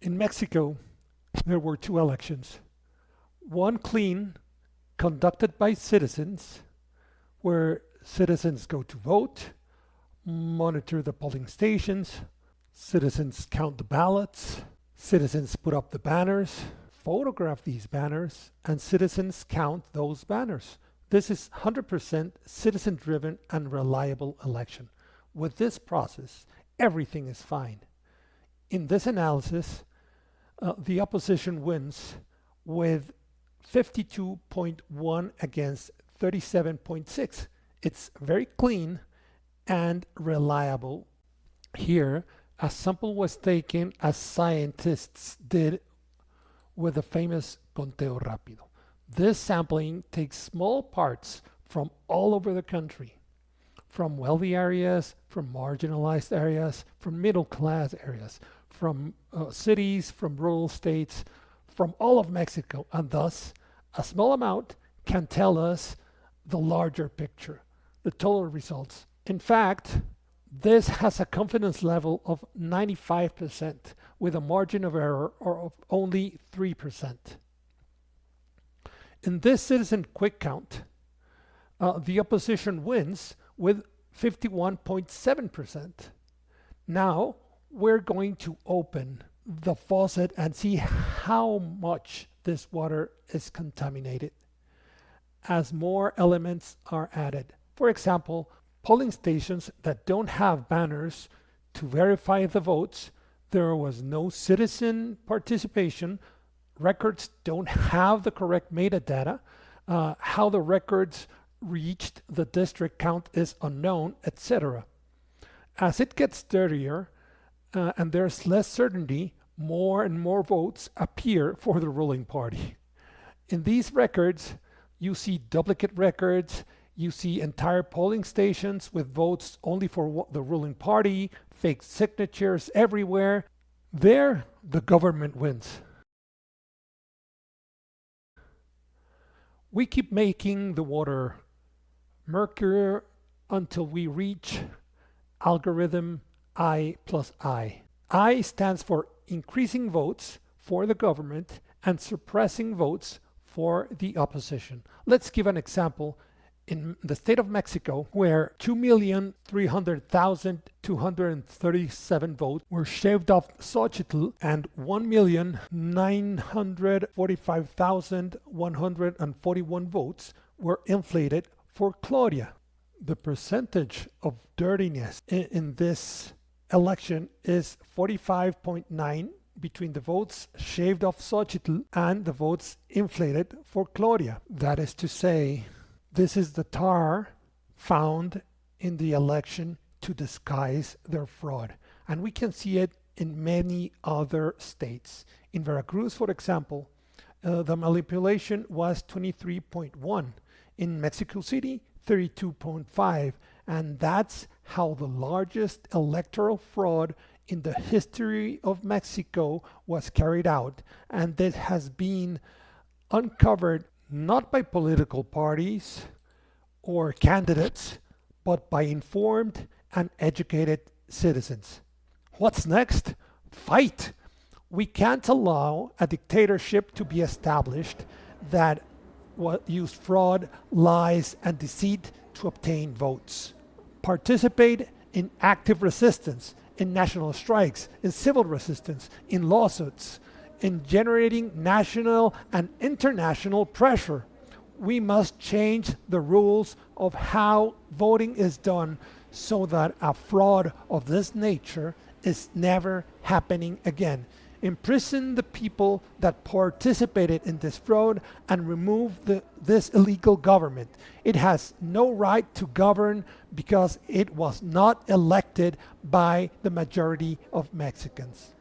In Mexico, there were two elections. One clean, conducted by citizens, where citizens go to vote, monitor the polling stations, citizens count the ballots, citizens put up the banners, photograph these banners, and citizens count those banners. This is 100% citizen-driven and reliable election. With this process, everything is fine. In this analysis, the opposition wins with 52.1 against 37.6. It's very clean and reliable. Here, a sample was taken as scientists did with the famous conteo rápido. This sampling takes small parts from all over the country, from wealthy areas, from marginalized areas, from middle class areas, from cities, from rural states, from all of Mexico, and thus a small amount can tell us the larger picture, the total results. In fact, this has a confidence level of 95% with a margin of error of only 3%. In this citizen quick count, the opposition wins with 51.7%. Now we're going to open the faucet and see how much this water is contaminated as more elements are added. For example, polling stations that don't have banners to verify the votes, there was no citizen participation, records don't have the correct metadata, how the records reached the district count is unknown, etc. As it gets dirtier and there's less certainty, more and more votes appear for the ruling party. In these records, you see duplicate records, you see entire polling stations with votes only for the ruling party, fake signatures everywhere. There, the government wins. We keep making the water murkier until we reach algorithm I plus I. I stands for increasing votes for the government and suppressing votes for the opposition. Let's give an example. In the state of Mexico, where 2,300,237 votes were shaved off Xóchitl and 1,945,141 votes were inflated for Claudia. The percentage of dirtiness in this election is 45.9 between the votes shaved off Xóchitl and the votes inflated for Claudia. That is to say, this is the tar found in the election to disguise their fraud. And we can see it in many other states. In Veracruz, for example, the manipulation was 23.1. In Mexico City, 32.5. And that's how the largest electoral fraud in the history of Mexico was carried out. And this has been uncovered not by political parties or candidates, but by informed and educated citizens. What's next? Fight! We can't allow a dictatorship to be established that used fraud, lies, and deceit to obtain votes. Participate in active resistance, in national strikes, in civil resistance, in lawsuits, in generating national and international pressure. We must change the rules of how voting is done so that a fraud of this nature is never happening again. Imprison the people that participated in this fraud and remove this illegal government. It has no right to govern because it was not elected by the majority of Mexicans.